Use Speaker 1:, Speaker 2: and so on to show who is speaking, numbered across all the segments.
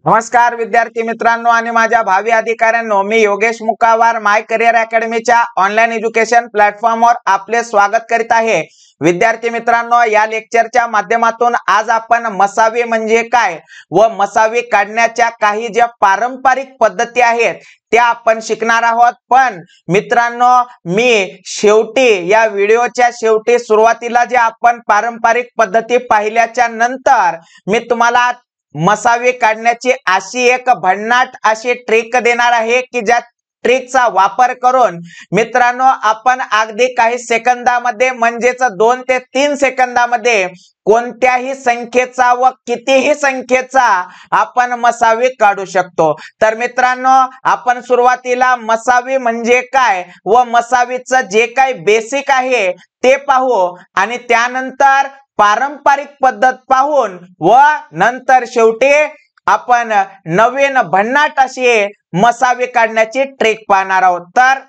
Speaker 1: नमस्कार विद्यार्थी मित्रांनो आणि माझ्या भावी अधिकाऱ्यांनो, मी योगेश मुकावार माय करियर अकॅडमीच्या ऑनलाईन एज्युकेशन प्लॅटफॉर्मवर आपले स्वागत करीत आहे। विद्यार्थी मित्रांनो, या लेक्चरच्या माध्यमातून आज आपण मसावी म्हणजे काय व मसावी काढण्याच्या काही ज्या पारंपरिक पद्धती आहेत त्या आपण शिकणार आहोत। पण मित्रांनो, मी शेवटी या व्हिडिओच्या शेवटी सुरुवातीला जे आपण पारंपरिक पद्धती पाहिल्याच्या नंतर मी तुम्हाला मसावी काढण्याची अशी एक भन्नाट अशी ट्रिक देणार आहे की ज्या ट्रिकचा वापर करून मित्रांनो आपण अगदी काही सेकंदामध्ये म्हणजेच 2 ते 3 सेकंदामध्ये कोणत्याही संख्येचा व कितीही संख्येचा आपण मसावी काढू शकतो। तर मित्रांनो, आपण सुरुवातीला मसावी म्हणजे काय व मसावीचं जे काही बेसिक आहे ते पाहू आणि त्यानंतर पारंपरिक पद्धत पाहून व नंतर शेवटी आपण नवीन भन्नाट अशी मसावी काढण्याची ट्रिक पाहणार आहोत। तर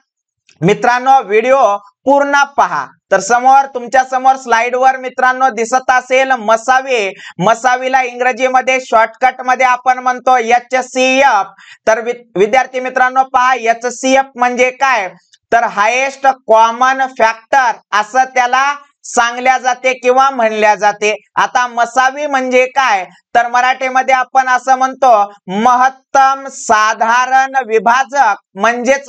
Speaker 1: मित्रांनो, व्हिडिओ पूर्ण पहा। तर समोर तुमच्या समोर स्लाइडवर मित्रांनो दिसत असेल मसावी। मसावीला इंग्रजीमध्ये शॉर्टकट मध्ये आपण म्हणतो HCF। तर विद्यार्थी मित्रांनो पहा, HCF म्हणजे काय, तर हायेस्ट कॉमन फॅक्टर असं त्याला सांगल्या जाते किंवा म्हणल्या जाते। आता मसावी म्हणजे काय, तर मराठीमध्ये आपण असं म्हणतो महत्तम साधारण विभाजक म्हणजेच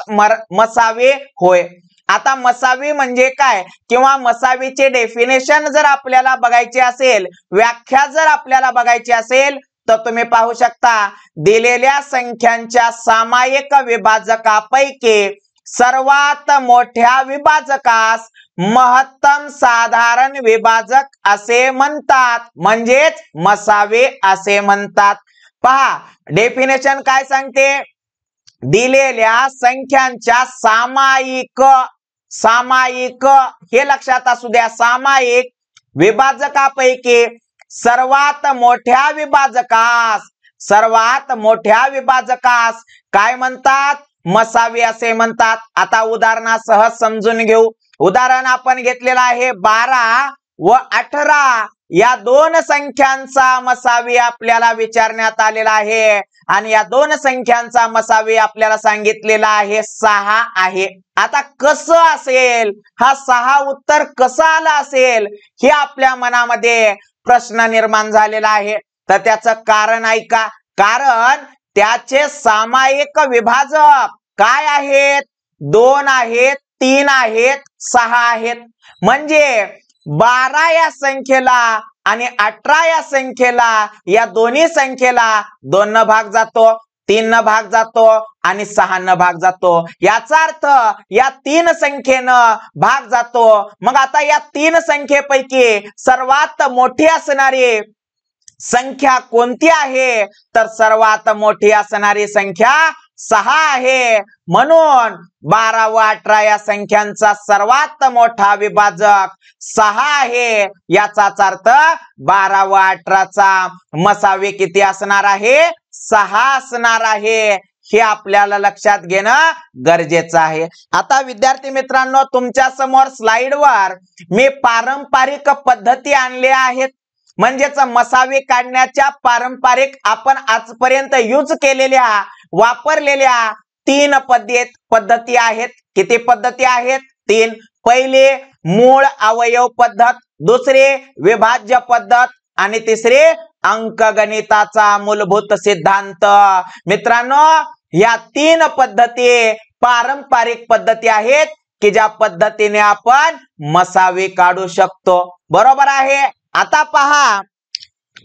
Speaker 1: मसावी होय। आता मसावी म्हणजे काय किंवा मसावीचे डेफिनेशन जर आपल्याला बघायचे असेल, व्याख्या जर आपल्याला बघायची असेल, तर तुम्ही पाहू शकता दिलेल्या संख्यांच्या सामायिक विभाजकापैकी सर्वात मोठ्या विभाजकास महत्तम साधारण विभाजक असे म्हणतात, म्हणजेच मसावी असे म्हणतात। पहा डेफिनेशन काय सांगते, दिलेल्या संख्यांच्या सामायिक हे लक्षात असू द्या, सामायिक विभाजकापैकी सर्वात मोठ्या विभाजकास काय म्हणतात, मसावी असे म्हणतात। आता उदाहरणासह समजून घेऊ। उदाहरण आपण घेतलेलं आहे 12 व 18 या 2 संख्यांचा मसावी आपल्याला विचारण्यात आलेला आहे आणि या 2 संख्यांचा मसावी आपल्याला सांगितलेला आहे 6 आहे। आता कसं असेल, हा 6 उत्तर कसं आलं असेल हे आपल्या मनामध्ये प्रश्न निर्माण झालेला आहे। तर त्याचं कारण ऐका, कारण त्याचे सामायिक विभाजक काय आहेत, 2 आहेत, 3 आहेत, 6 आहेत। म्हणजे 12 या संख्येला आणि 18 या संख्येला, या दोन्ही संख्येला 2 न भाग जातो, 3 न भाग जातो आणि 6 न भाग जातो। याचा अर्थ या 3 संख्येनं भाग जातो। मग आता या 3 संख्येपैकी सर्वात मोठी असणारी संख्या कोणती आहे, तर सर्वात मोठी असणारी संख्या 6 आहे। म्हणून 12 व 18 या संख्यांचा सर्वात मोठा विभाजक 6 आहे। याचाच अर्थ 12 व 18 चा मसावी किती असणार आहे, 6 असणार आहे। हे आपल्याला लक्षात घेणं गरजेचं आहे। आता विद्यार्थी मित्रांनो, तुमच्या समोर स्लाइडवर मी पारंपरिक पद्धती आणल्या आहेत, म्हणजेच मसावी काढण्याच्या पारंपरिक आपण आजपर्यंत यूज केलेल्या वापरलेल्या 3 पद्धती आहेत। किती पद्धती आहेत, 3। पहिली मूळ अवयव पद्धत, दुसरी विभाज्य पद्धत आणि तिसरी अंकगणिताचा मूलभूत सिद्धांत। मित्रांनो, या 3 पद्धती पारंपरिक पद्धती आहेत की ज्या पद्धतीने आपण मसावी काढू शकतो, बरोबर आहे। आता पहा,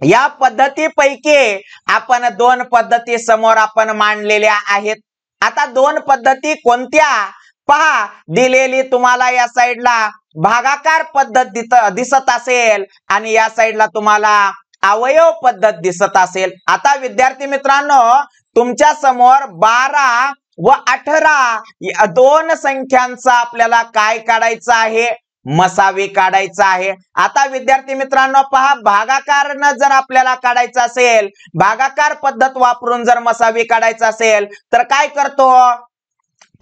Speaker 1: या पद्धतीपैकी आपण 2 पद्धती समोर आपण मांडलेल्या आहेत। आता 2 पद्धती कोणत्या, पहा दिलेली तुम्हाला या साइडला भागाकार पद्धत दिसत असेल आणि या साइडला तुम्हाला अवयव पद्धत दिसत असेल। आता विद्यार्थी मित्रांनो, तुमच्या समोर 12 व 18 या 2 संख्यांचा आपल्याला काय काढायचं आहे, मसावी काढायचा आहे। आता विद्यार्थी मित्रांनो पहा, भागाकारनं जर आपल्याला काढायचं असेल, भागाकार पद्धत वापरून जर मसावी काढायचं असेल तर काय करतो,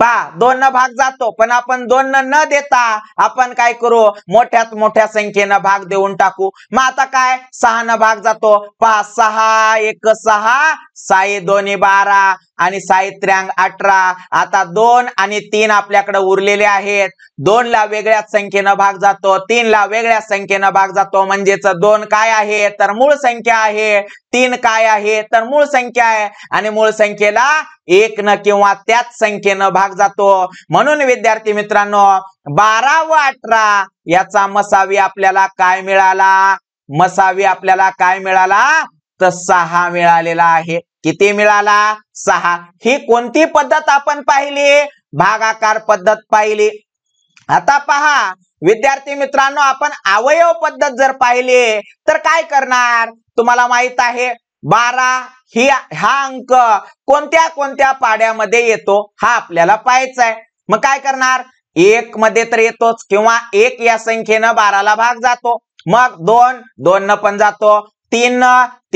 Speaker 1: पहा 2 न भाग जातो, पण आपण 2 न देता आपण काय करू, मोठ्यात मोठ्या संख्येनं भाग देऊन टाकू. मग आता काय 6 न भाग जातो. पहा 6 1 6, 6 2 12 आणि 6 3 18. आता 2 आणि 3 आपल्याकडे उरलेले आहेत. 2 ला वेगळ्या संख्येनं भाग जातो, 3 ला वेगळ्या संख्येनं भाग जातो. म्हणजेच 2 काय आहे तर मूळ संख्या आहे, 3 काय आहे तर मूळ संख्या आहे, आणि मूळ संख्येला 1 न किंवा त्याच संख्येनं भाग जातो. म्हणून विद्यार्थी मित्रांनो 12 व 18 याचा मसावी आपल्याला काय मिळाला, मसावी आपल्याला काय मिळाला तर 6 मिळालेला आहे. किती मिळाला 6. ही कोणती पद्धत आपण पाहिली, भागाकार पद्धत पाहिली. आता पहा विद्यार्थी मित्रांनो, आपण अवयव पद्धत जर पाहिली तर काय करणार, तुम्हाला माहित आहे 12 हा अंक कोणत्या कोणत्या पाड्यामध्ये येतो हा आपल्याला पाहायचा आहे. मग काय करणार, 1 मध्ये तर येतोच, किंवा 1 या संख्येनं 12 ला भाग जातो. मग 2 न पण जातो, 3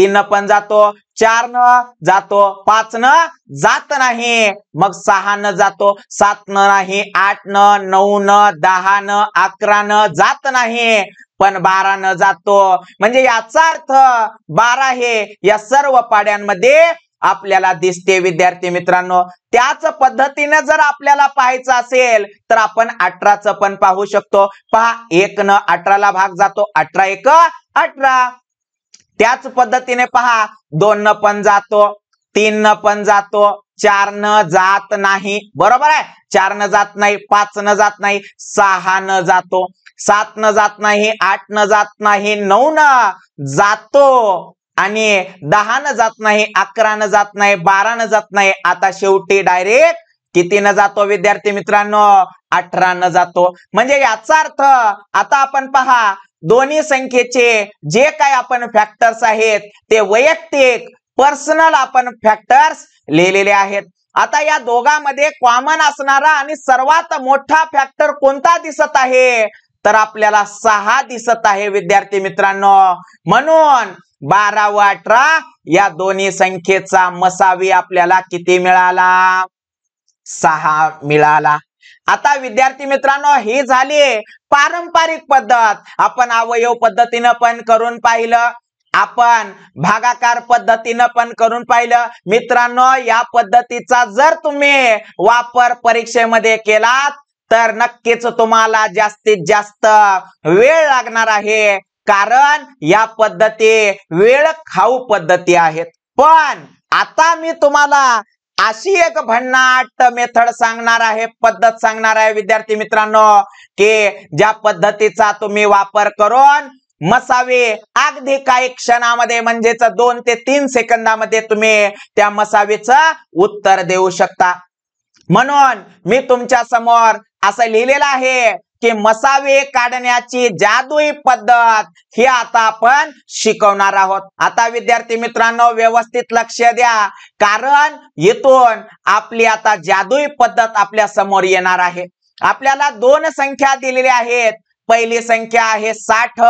Speaker 1: न पण जातो, 4 न जातो, 5 न जात नाही, मग 6 न जातो, 7 न नाही, 8 न, 9 न, 10 न, 11 न जात नाही, पण 12 न जातो. म्हणजे याचा अर्थ 12 हे या सर्व पाड्यांमध्ये आपल्याला दिसते. विद्यार्थी मित्रांनो त्याच पद्धतीने जर आपल्याला पाहायचं असेल तर आपण 18चं पण पाहू शकतो. पहा 1 न 18 ला भाग जातो, 18 1 18. त्याच पद्धतीने पहा 2 न पण जातो, 3 न पण जातो, 4 न जात नाही, बरोबर आहे, 4 न जात नाही, 5 न जात नाही, 6 न जातो, 7 न जात नाही, 8 न जात नाही, 9 न जातो, आणि 10 न जात नाही, 11 न जात नाही, 12 न जात नाही. आता शेवटी डायरेक्ट किती न जातो विद्यार्थी मित्रांनो, 18 न जातो. म्हणजे याचा अर्थ आता आपण पहा दोन्ही संख्येचे जे काय आपण फॅक्टर्स आहेत ते वैयक्तिक पर्सनल आपण फॅक्टर्स लिहिलेले आहेत. आता या दोघांमध्ये कॉमन असणारा आणि सर्वात मोठा फॅक्टर कोणता दिसत आहे तर आपल्याला 6 दिसत आहे विद्यार्थी मित्रांनो. म्हणून 12 व 18 या दोन्ही संख्येचा मसावी आपल्याला किती मिळाला, 6 मिळाला. आता विद्यार्थी मित्रांनो ही झाली पारंपरिक पद्धत. आपण अवयव पद्धतीनं पण करून पाहिलं, आपण भागाकार पद्धतीनं पण करून पाहिलं. मित्रांनो या पद्धतीचा जर तुम्ही वापर परीक्षेमध्ये केलात तर नक्कीच तुम्हाला जास्तीत जास्त वेळ लागणार आहे, कारण या पद्धती वेळ खाऊ पद्धती आहेत. पण आता मी तुम्हाला अशी एक भन्नाट मेथड सांगणार आहे, पद्धत सांगणार आहे विद्यार्थी मित्रांनो, की ज्या पद्धतीचा तुम्ही वापर करून मसावे अगदी काही क्षणामध्ये म्हणजेच 2 ते 3 सेकंदामध्ये तुम्ही त्या मसावीचं उत्तर देऊ शकता. म्हणून मी तुमच्या समोर असं लिहिलेलं आहे की मसावे काढण्याची जादुई पद्धत ही आता आपण शिकवणार आहोत. आता विद्यार्थी मित्रांनो व्यवस्थित लक्ष द्या, कारण इथून आपली आता जादुई पद्धत आपल्या समोर येणार आहे. आपल्याला 2 संख्या दिलेल्या आहेत. पहिली संख्या आहे 60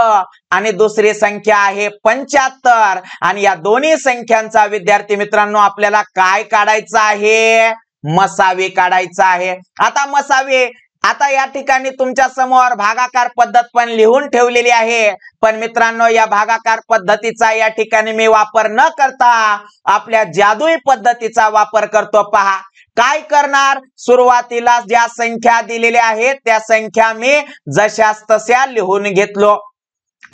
Speaker 1: आणि दुसरी संख्या आहे 75, आणि या दोन्ही संख्यांचा विद्यार्थी मित्रांनो आपल्याला काय काढायचं आहे, मसावी काढायचा आहे. आता मसावी, आता या ठिकाणी तुमच्या समोर भागाकार पद्धत पण लिहून ठेवलेली आहे, पण मित्रांनो या भागाकार पद्धतीचा या ठिकाणी मी वापर न करता आपल्या जादुई पद्धतीचा वापर करतो. पहा काय करणार, सुरुवातीला ज्या संख्या दिलेल्या आहेत त्या संख्या मी जशास तशा लिहून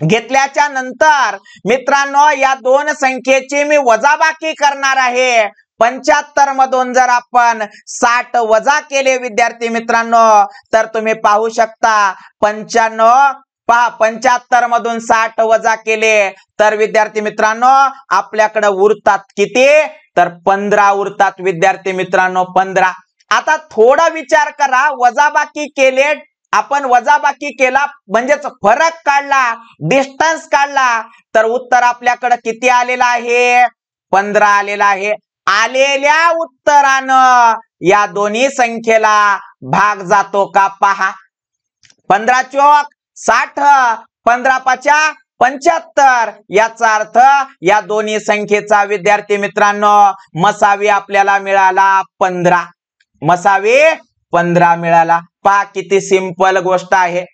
Speaker 1: घेतल्याच्या नंतर मित्रांनो या 2 संख्येची मी वजाबाकी करणार आहे. 75 मधून जर आपण 60 वजा केले विद्यार्थी मित्रांनो तर तुम्ही पाहू शकता 95, पहा 75 मधून 60 वजा केले तर विद्यार्थी मित्रांनो आपल्याकडे उरतात किती तर 15 उरतात विद्यार्थी मित्रांनो 15. आता थोडा विचार करा, वजाबाकी केले आपण, वजाबाकी केला म्हणजेच फरक काढला, डिस्टन्स काढला तर उत्तर आपल्याकडे किती आलेला आहे, 15 आलेला आहे. आलेल्या उत्तरानं या दोन्ही संख्येला भाग जातो का पहा. 15 चौक 60, 15 पाचा 75, याचा अर्थ या दोन्ही संख्येचा विद्यार्थी मित्रांनो मसावी आपल्याला मिळाला 15. मसावी 15 मिळाला. पहा किती सिंपल गोष्ट आहे.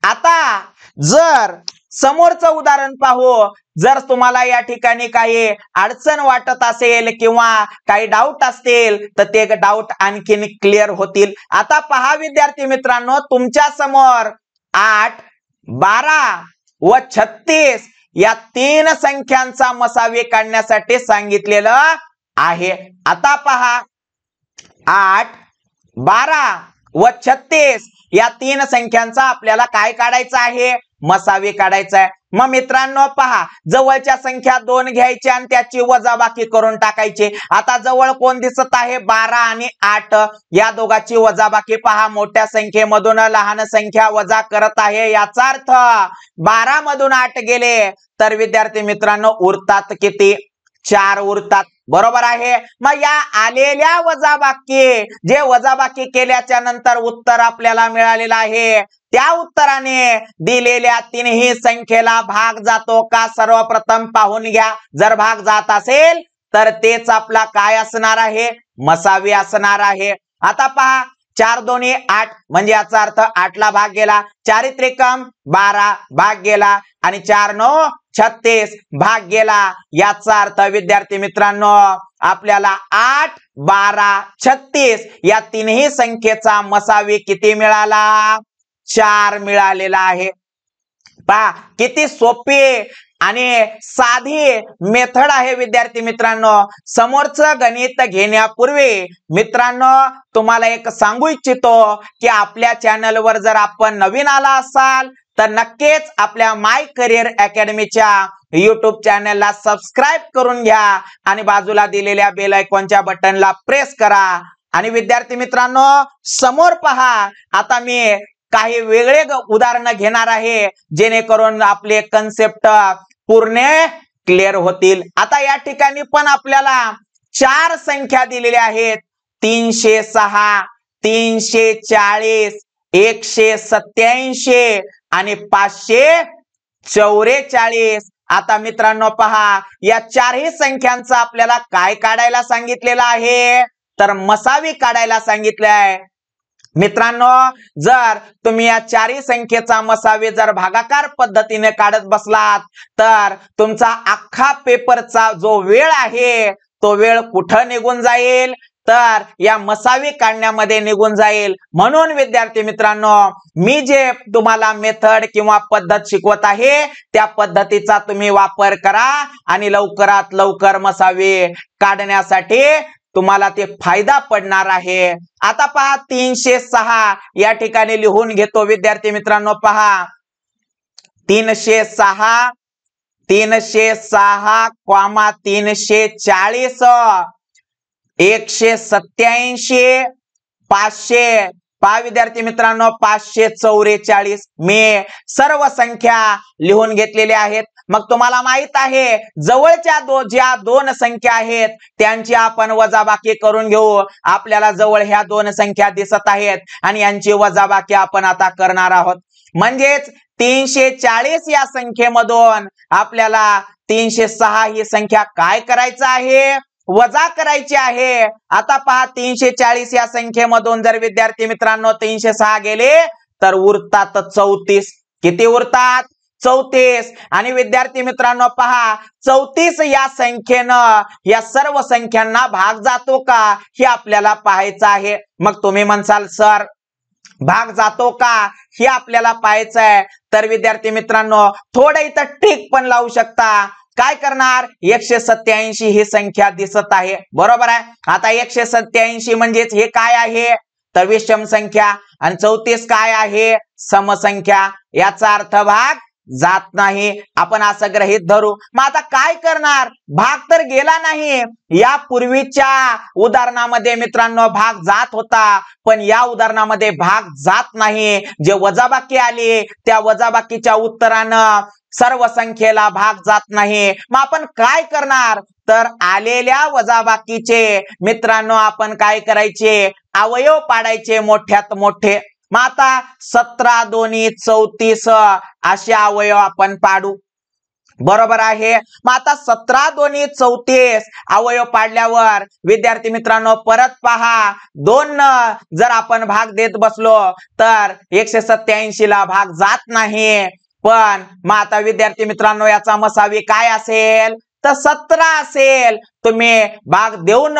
Speaker 1: आता जर समोरचं उदाहरण पाहू. जर तुम्हाला या ठिकाणी काही अडचण वाटत असेल किंवा काही डाऊट असतील तर ते डाऊट आणखीन क्लिअर होतील. आता पहा विद्यार्थी मित्रांनो, तुमच्या समोर 8, 12 व 36 या 3 संख्यांचा मसावी काढण्यासाठी सांगितलेलं आहे. आता पहा 8, 12 व 36 या 3 संख्यांचा आपल्याला काय काढायचं आहे? मसावी काढायचा आहे. मग मित्रांनो पहा, जवळच्या संख्या 2 घ्यायच्या आणि त्याची वजाबाकी करून टाकायची. आता जवळ कोण दिसत आहे? 12 आणि 8. या दोघांची वजाबाकी पहा. मोठ्या संख्येमधून लहान संख्या वजा करत आहे. याचा अर्थ 12 मधून 8 गेले तर विद्यार्थी मित्रांनो उरतात किती? 4 उरतात. बरोबर आहे. मग या आलेल्या वजाबाकी, जे वजाबाकी केल्याच्या नंतर उत्तर आपल्याला मिळालेलं आहे, त्या उत्तराने दिलेल्या 3ही संख्येला भाग जातो का? सर्वप्रथम पाहून घ्या. जर भाग जात असेल तर तेच आपला काय असणार आहे? मसावी असणार आहे. आता पहा 4 दोन्ही 8 म्हणजे याचा अर्थ 8 ला भाग गेला. 4 त्रिकम 12 भाग गेला आणि 4 9 36 भाग गेला. याचा अर्थ विद्यार्थी मित्रांनो आपल्याला 8, 12, 36 या 3ही संख्येचा मसावी किती मिळाला? 4 मिळालेला आहे. पहा किती सोपी आणि साधी मेथड आहे विद्यार्थी मित्रांनो. समोरचं गणित घेण्यापूर्वी मित्रांनो तुम्हाला एक सांगू इच्छितो की आपल्या चॅनलवर जर आपण नवीन आला असाल तर नक्कीच आपल्या माय करिअर अकॅडमीच्या YouTube चॅनलला सबस्क्राईब करून घ्या आणि बाजूला दिलेल्या बेल आयकॉनच्या बटनला प्रेस करा. आणि विद्यार्थी मित्रांनो समोर पहा, आता मी काही वेगळे उदाहरण घेणार आहे जेणेकरून आपले कन्सेप्ट पूर्ण क्लिअर होतील. आता या ठिकाणी पण आपल्याला 4 संख्या दिलेल्या आहेत. 306, 340, 187 आणि 544. आता मित्रांनो पहा, या 4ही संख्यांचा आपल्याला काय काढायला सांगितलेलं आहे? तर मसावी काढायला सांगितले आहे. मित्रांनो जर तुम्ही या 4ही संख्येचा मसावी जर भागाकार पद्धतीने काढत बसलात तर तुमचा अख्खा पेपरचा जो वेळ आहे तो वेळ कुठं निघून जाईल? तर या मसावी काढण्यामध्ये निघून जाईल. म्हणून विद्यार्थी मित्रांनो मी जे तुम्हाला मेथड किंवा पद्धत शिकवत आहे त्या पद्धतीचा तुम्ही वापर करा आणि लवकरात लवकर मसावी काढण्यासाठी तुम्हाला ते फायदा पडणार आहे. आता पहा 306 या ठिकाणी लिहून घेतो विद्यार्थी मित्रांनो. पहा 306, 306, 340, 187, 500. पहा विद्यार्थी मित्रांनो 544. मी सर्व संख्या लिहून घेतलेल्या आहेत. मग तुम्हाला माहित आहे जवळच्या ज्या 2 संख्या आहेत त्यांची आपण वजाबाकी करून घेऊ. आपल्याला जवळ ह्या 2 संख्या दिसत आहेत आणि यांची वजाबाकी आपण आता करणार आहोत. म्हणजेच 340 या संख्येमधून आपल्याला 306 ही संख्या काय करायचं आहे? वजा करायची आहे. आता पहा 340 या संख्येमधून जर विद्यार्थी मित्रांनो 306 गेले तर उरतात 34. किती उरतात? 34. आणि विद्यार्थी मित्रांनो पहा 34 या संख्येनं या सर्व संख्यांना भाग जातो का हे आपल्याला पाहायचं आहे. मग तुम्ही म्हणसाल सर भाग जातो का हे आपल्याला पाहायचं आहे तर विद्यार्थी मित्रांनो थोडं इथं टिक पण लावू शकता. काय करणार? 187 ही संख्या दिसत आहे. बरोबर आहे. आता 187 म्हणजेच हे काय आहे? तर विषम संख्या आणि 34 काय आहे? समसंख्या. याचा अर्थ भाग जात नाही. आपण असं गृहीत धरू. मग आता काय करणार? भाग तर गेला नाही. या पूर्वीच्या उदाहरणामध्ये मित्रांनो भाग जात होता पण या उदाहरणामध्ये भाग जात नाही. जे वजाबाकी आली त्या वजाबाकीच्या उत्तरानं सर्व संख्येला भाग जात नाही. मग आपण काय करणार? तर आलेल्या वजाबाकीचे मित्रांनो आपण काय करायचे? अवयव पाडायचे मोठ्यात मोठे. मग आता 17 दोन्ही 34 असे अवयव आपण पाडू. बरोबर आहे। मग आता 17 दोन्ही 34 अवयव पाडल्यावर विद्यार्थी मित्रांनो परत पहा 2 न जर आपण भाग देत बसलो तर 187 ला भाग जात नाही। पण मग आता विद्यार्थी मित्रांनो याचा मसावी काय असेल तर 17 असेल। तुम्ही भाग देऊन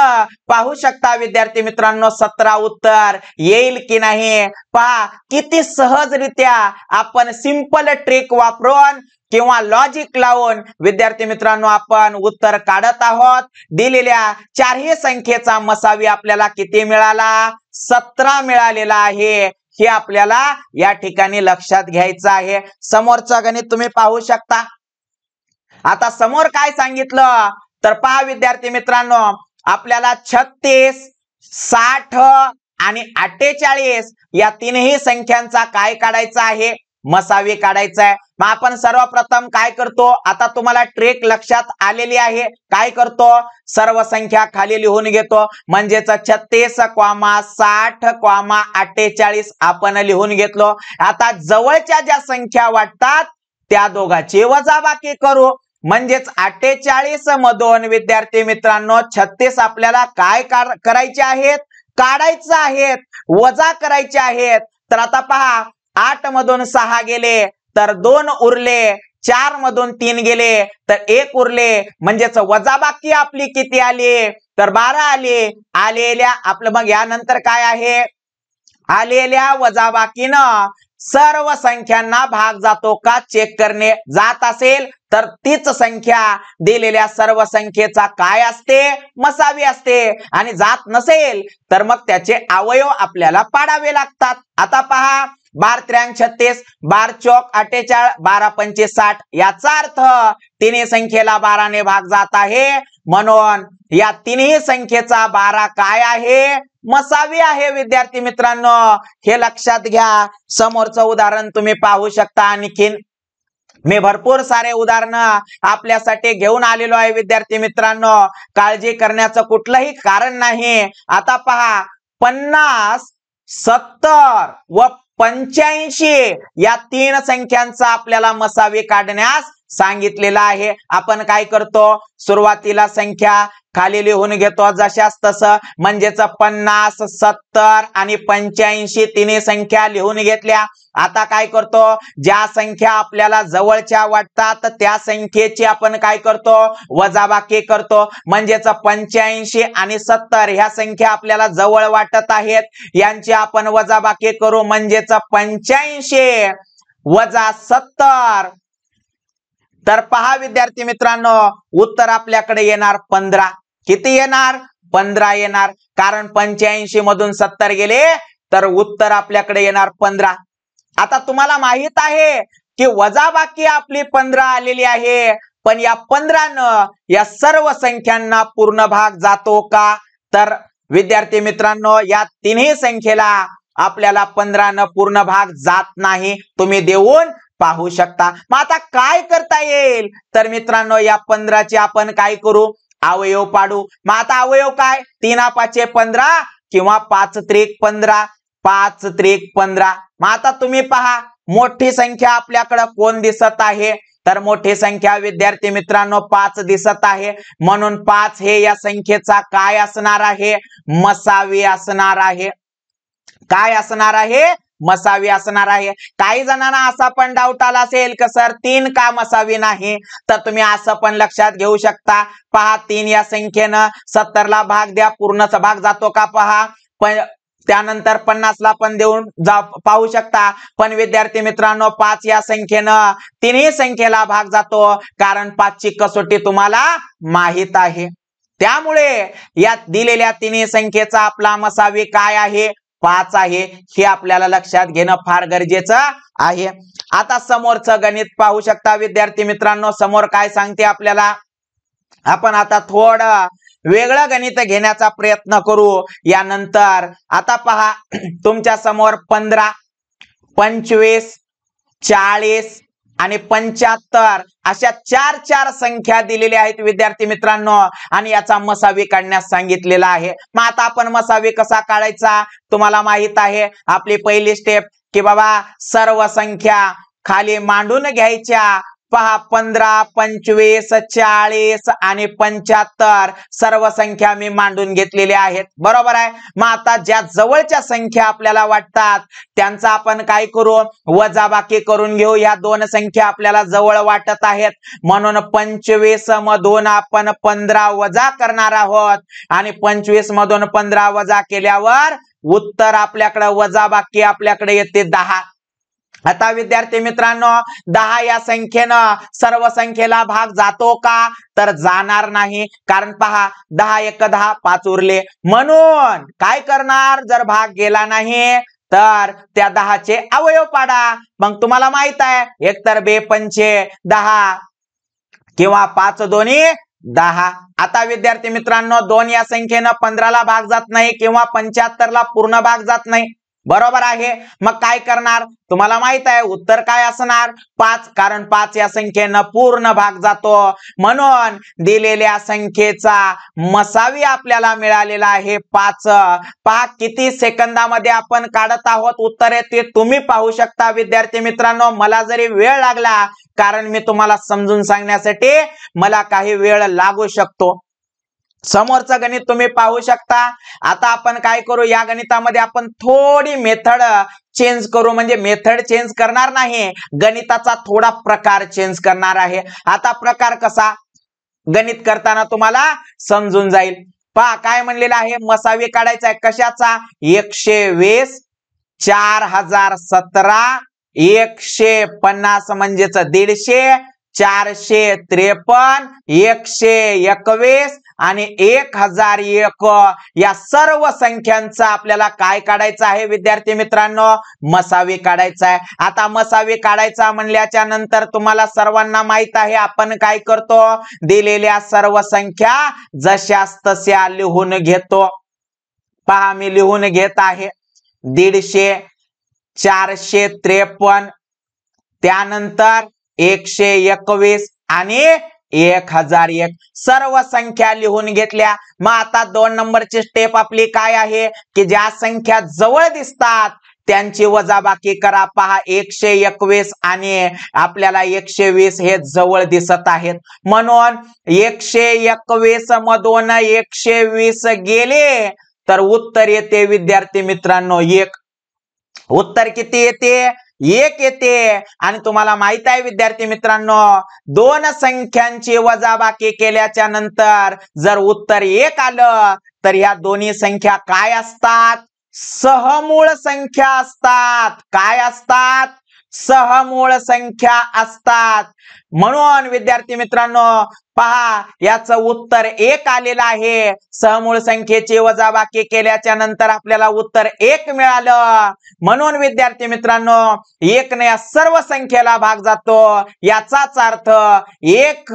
Speaker 1: पाहू शकता विद्यार्थी मित्रांनो 17 उत्तर येईल की नाही। पहा किती सहजरित्या आपण सिंपल ट्रिक वापरून किंवा लॉजिक लावून विद्यार्थी मित्रांनो आपण उत्तर काढत आहोत। दिलेल्या चारही संख्येचा मसावी आपल्याला किती मिळाला 17 मिळालेला आहे। हे आपल्याला या ठिकाणी लक्षात घ्यायचं आहे। समोरचं गणित तुम्ही पाहू शकता। आता समोर काय सांगितलं तर पहा विद्यार्थी मित्रांनो आपल्याला 36 60 आणि 48 या तीनही संख्यांचा काय काढायचा आहे मसावी काढायचा आहे। मग आपण सर्वप्रथम काय करतो आता तुम्हाला ट्रिक लक्षात आलेली आहे। काय करतो सर्व संख्या खाली लिहून घेतो म्हणजेच 36, 60, 48 आपण लिहून घेतलो। आता जवळच्या ज्या संख्या वाटतात त्या दोघांची वजाबाकी करू म्हणजेच 48 मधून विद्यार्थी मित्रांनो 36 आपल्याला काय करायचे आहेत काढायचे आहेत वजा करायचे आहेत। तर आता पहा 8 मधून 6 गेले तर 2 उरले 4 मधून 3 गेले तर 1 उरले म्हणजेच वजाबाकी आपली किती आली तर 12 आली। आलेल्या आपलं मग यानंतर काय आहे आलेल्या वजाबाकीनं सर्व संख्यांना भाग जातो का चेक करणे जात असेल तर तीच संख्या दिलेल्या सर्व संख्येचा काय असते मसावी असते आणि जात नसेल तर मग त्याचे अवयव आपल्याला पाडावे लागतात। आता पहा 12 3 36 12 चौक 48 12 पंचे 60 याचा अर्थ तिन्ही संख्येला 12 ने भाग जात आहे म्हणून या तिन्ही संख्येचा 12 काय आहे मसावी आहे। विद्यार्थी मित्रांनो हे लक्षात घ्या। समोरचं उदाहरण तुम्ही पाहू शकता। आणखीन मी भरपूर सारे उदाहरण आपल्यासाठी घेऊन आलेलो आहे विद्यार्थी मित्रांनो काळजी करण्याचं कुठलंही कारण नाही। आता पहा 50 70 व 85 या तीन संख्यांचा आपल्याला मसावी काढण्यास सांगितलेला आहे। आपण काय करतो सुरुवातीला संख्या खाली लिहून घेतो जशास तसं म्हणजेच 50 70 आणि 85 तिन्ही संख्या लिहून घेतल्या। आता काय करतो ज्या संख्या आपल्याला जवळच्या वाटतात त्या संख्येची आपण काय करतो वजाबाकी करतो म्हणजेच 85 आणि 70 ह्या संख्या आपल्याला जवळ वाटत आहेत यांची आपण वजाबाकी करू म्हणजेच 85 वजा 70 तर पहा विद्यार्थी मित्रांनो उत्तर आपल्याकडे येणार 15 किती येणार 15 येणार कारण 85 मधून 70 गेले तर उत्तर आपल्याकडे येणार 15। आता तुम्हाला माहित आहे की वजाबाकी आपली 15 आलेली आहे पण या 15 न या सर्व संख्यांना पूर्ण भाग जातो का तर विद्यार्थी मित्रांनो या तिन्ही संख्येला आपल्याला 15 न पूर्ण भाग जात नाही तुम्ही देऊन पाहू शकता। मग आता काय करता येईल तर मित्रांनो या 15 चे आपण काय करू अवयव पाडू। मग आता अवयव काय 3 5 15 किंवा 5 त्रिक 15 5 त्रिक 15। मग आता तुम्ही पहा मोठी संख्या आपल्याकडे कोण दिसत आहे तर मोठी संख्या विद्यार्थी मित्रांनो 5 दिसत आहे म्हणून 5 हे या संख्येचा काय असणार आहे मसावी असणार आहे। काय असणार आहे मसावी असणार आहे। काही जणांना असा पण डाऊट आला असेल की सर 3 का मसावी नाही तर तुम्ही असं पण लक्षात घेऊ शकता। पहा 3 या संख्येनं 70 ला भाग द्या पूर्णचा भाग जातो का पहा पण त्यानंतर 50 ला पण देऊन पाहू शकता पण विद्यार्थी मित्रांनो 5 या संख्येनं तिन्ही संख्येला भाग जातो कारण 5 ची कसोटी तुम्हाला माहित आहे। त्यामुळे या दिलेल्या तिन्ही संख्येचा आपला मसावी काय आहे 5 आहे हे आपल्याला लक्षात घेणं फार गरजेचं आहे। आता समोरचं गणित पाहू शकता विद्यार्थी मित्रांनो समोर काय सांगते आपल्याला आपण आता थोडं वेगळं गणित घेण्याचा प्रयत्न करू यानंतर। आता पहा तुमच्या समोर 15 25 40 आणि 75 अशा 4 संख्या दिलेल्या आहेत विद्यार्थी मित्रांनो आणि याचा मसावी काढण्यास सांगितलेला आहे। मग आता आपण मसावी कसा काढायचा तुम्हाला माहित आहे। आपली पहिली स्टेप की बाबा सर्व संख्या खाली मांडून घ्यायच्या पहा 15, 25, 40 आणि 75 सर्व संख्या मी मांडून घेतलेल्या आहेत, बरोबर आहे। मग आता ज्या जवळच्या संख्या आपल्याला वाटतात त्यांचा आपण काय करू, वजाबाकी करून घेऊ। या दोन संख्या आपल्याला जवळ वाटत आहेत म्हणून 25 मधून आपण 15 वजा करणार आहोत आणि 25 मधून 15 वजा केल्यावर उत्तर आपल्याकडे वजाबाकी आपल्याकडे येते 10। आता विद्यार्थी मित्रांनो 10 या संख्येनं सर्व संख्येला भाग जातो का, तर जाणार नाही, कारण पहा 10 × 1 = 10, 5 उरले, म्हणून काय करणार, जर भाग गेला नाही तर त्या 10चे अवयव पाडा। मग तुम्हाला माहित आहे एकतर 2 पंचे 10 किंवा 5 दोन्ही 10। आता विद्यार्थी मित्रांनो 2 या संख्येनं 15 ला भाग जात नाही किंवा 75 ला पूर्ण भाग जात नाही, बरोबर आहे। मग काय करणार, तुम्हाला माहित आहे उत्तर काय असणार, 5, कारण 5 या संख्येनं पूर्ण भाग जातो, म्हणून दिलेल्या संख्येचा मसावी आपल्याला मिळालेला आहे 5। पहा किती सेकंदामध्ये आपण काढत आहोत उत्तर, ते तुम्ही पाहू शकता विद्यार्थी मित्रांनो। मला जरी वेळ लागला, कारण मी तुम्हाला समजून सांगण्यासाठी मला काही वेळ लागू शकतो, समोरचं गणित तुम्ही पाहू शकता। आता आपण काय करू, या गणितामध्ये आपण थोडी मेथड चेंज करू, म्हणजे मेथड चेंज करणार नाही, गणिताचा थोडा प्रकार चेंज करणार आहे। आता प्रकार कसा, गणित करताना तुम्हाला समजून जाईल। पहा काय म्हणलेलं आहे, मसावी काढायचा आहे कशाचा, 120, 4017, 150 म्हणजेच 150, 453, 121 आणि 1001 या सर्व संख्यांचा आपल्याला काय काढायचं आहे विद्यार्थी मित्रांनो, मसावी काढायचा आहे। आता मसावी काढायचा म्हणल्याच्या नंतर तुम्हाला सर्वांना माहित आहे आपण काय करतो, दिलेल्या सर्व संख्या जशास तशा लिहून घेतो। पहा मी लिहून घेत आहे 150, 453, त्यानंतर 121 आणि 1001 सर्व संख्या लिहून घेतल्या। मग आता 2 नंबरची स्टेप आपली काय आहे, की ज्या संख्या जवळ दिसतात त्यांची वजाबाकी करा। पहा 121 आणि आपल्याला 120 हे जवळ दिसत आहेत, म्हणून 121 मधून 120 गेले तर उत्तर येते विद्यार्थी मित्रांनो 1। उत्तर किती येते, 1 येते। आणि तुम्हाला माहित आहे विद्यार्थी मित्रांनो 2 संख्यांची वजाबाकी केल्याच्या नंतर जर उत्तर 1 आलं तर ह्या दोन्ही संख्या काय असतात, सहमूळ संख्या असतात। काय असतात, सहमूळ संख्या असतात। म्हणून विद्यार्थी मित्रांनो पहा याचं उत्तर 1 आलेलं आहे, सहमूळ संख्येची वजाबाकी केल्याच्या नंतर आपल्याला उत्तर 1 मिळालं, म्हणून विद्यार्थी मित्रांनो 1 ने या सर्व संख्येला भाग जातो। याचाच अर्थ 1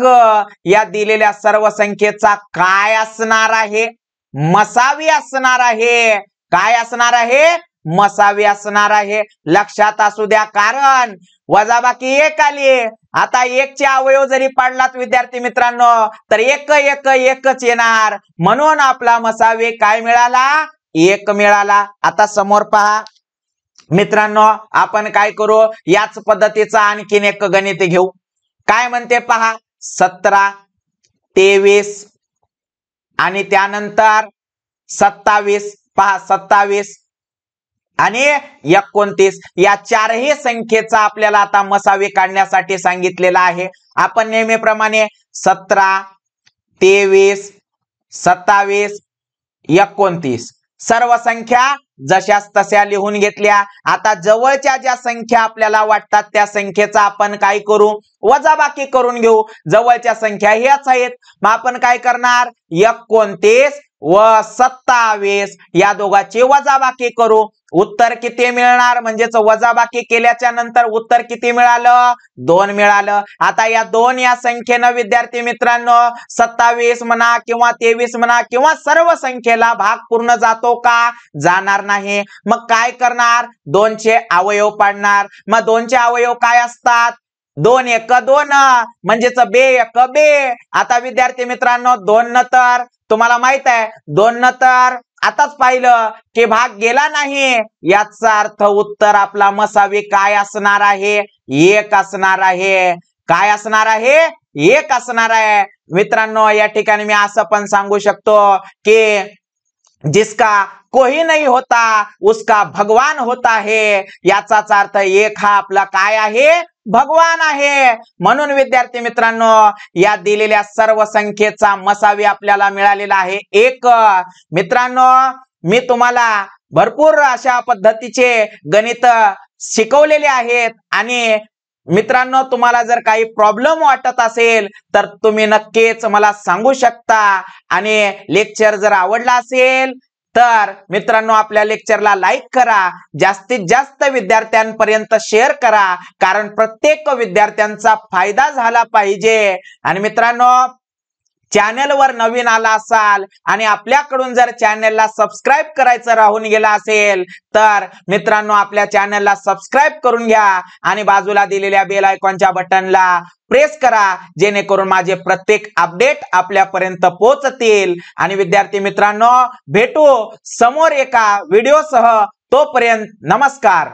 Speaker 1: या दिलेल्या सर्व संख्येचा काय असणार आहे, मसावी असणार आहे। काय असणार आहे, मसावी असणार आहे, लक्षात असू द्या, कारण वजाबाकी 1 आली। आता 1 चे अवयव जरी पाडलात विद्यार्थी मित्रांनो तर 1 1 1च येणार, म्हणून आपला मसावी काय मिळाला, 1 मिळाला। आता समोर पहा मित्रांनो आपण काय करू, याच पद्धतीचा आणखीन एक गणित घेऊ। काय म्हणते पहा 17, 23 आणि त्यानंतर 27, पहा 27 आणि 29 या चारही संख्येचा आपल्याला आता मसावी काढण्यासाठी सांगितलेला आहे। आपण नेहमीप्रमाणे 17, 23, 27, 29 सर्व संख्या जशास तशा लिहून घेतल्या। आता जवळच्या ज्या संख्या आपल्याला वाटतात त्या संख्येचा आपण काय करू, वजाबाकी करून घेऊ। जवळच्या संख्या ह्याच आहेत, मग आपण काय करणार, 29 व 27 या दोघांची वजाबाकी करू। उत्तर किती मिळणार, म्हणजेच वजाबाकी केल्याच्या नंतर उत्तर किती मिळालं, 2 मिळालं। आता या 2 या संख्येनं विद्यार्थी मित्रांनो 27 म्हणा किंवा 23 म्हणा किंवा सर्व संख्येला भाग पूर्ण जातो का, जाणार नाही। मग काय करणार, 2 चे अवयव पाडणार। मग 2 चे अवयव काय असतात, 2 1 2 म्हणजेच 2 1 2। आता विद्यार्थी मित्रांनो 2 न तर तुम्हाला माहित आहे 2 न तर आताच पाहिलं की भाग गेला नाही, याचा अर्थ उत्तर आपला मसावी काय असणार आहे, 1 असणार आहे। काय असणार आहे? 1 असणार आहे. मित्रांनो या ठिकाणी मी असं पण सांगू शकतो की जिसका कोई नहीं होता उसका भगवान होता है, याचाच अर्थ 1 हा आपला काय आहे? भगवान आहे. म्हणून विद्यार्थी मित्रांनो या दिलेल्या सर्व संख्येचा मसावी आपल्याला मिळालेला आहे 1. मित्रांनो मी तुम्हाला भरपूर अशा पद्धतीचे गणित शिकवलेले आहेत आणि मित्रांनो तुम्हाला जर काही प्रॉब्लेम वाटत असेल तर तुम्ही नक्कीच मला सांगू शकता आणि लेक्चर जर आवडला असेल तर मित्रांनो आपल्या लेक्चरला लाईक करा, जास्तीत जास्त विद्यार्थ्यांपर्यंत शेअर करा, कारण प्रत्येक विद्यार्थ्यांचा फायदा झाला पाहिजे. आणि मित्रांनो चॅनलवर नवीन आला असाल आणि आपल्याकडून जर चॅनलला सबस्क्राईब करायचं राहून गेला असेल तर मित्रांनो आपल्या चॅनलला सबस्क्राईब करून घ्या आणि बाजूला दिलेल्या बेल आयकॉनच्या बटनला प्रेस करा, जेणेकरून माझे प्रत्येक अपडेट आपल्यापर्यंत पोहोचतील. आणि विद्यार्थी मित्रांनो भेटू समोर एका व्हिडिओसह. तोपर्यंत नमस्कार.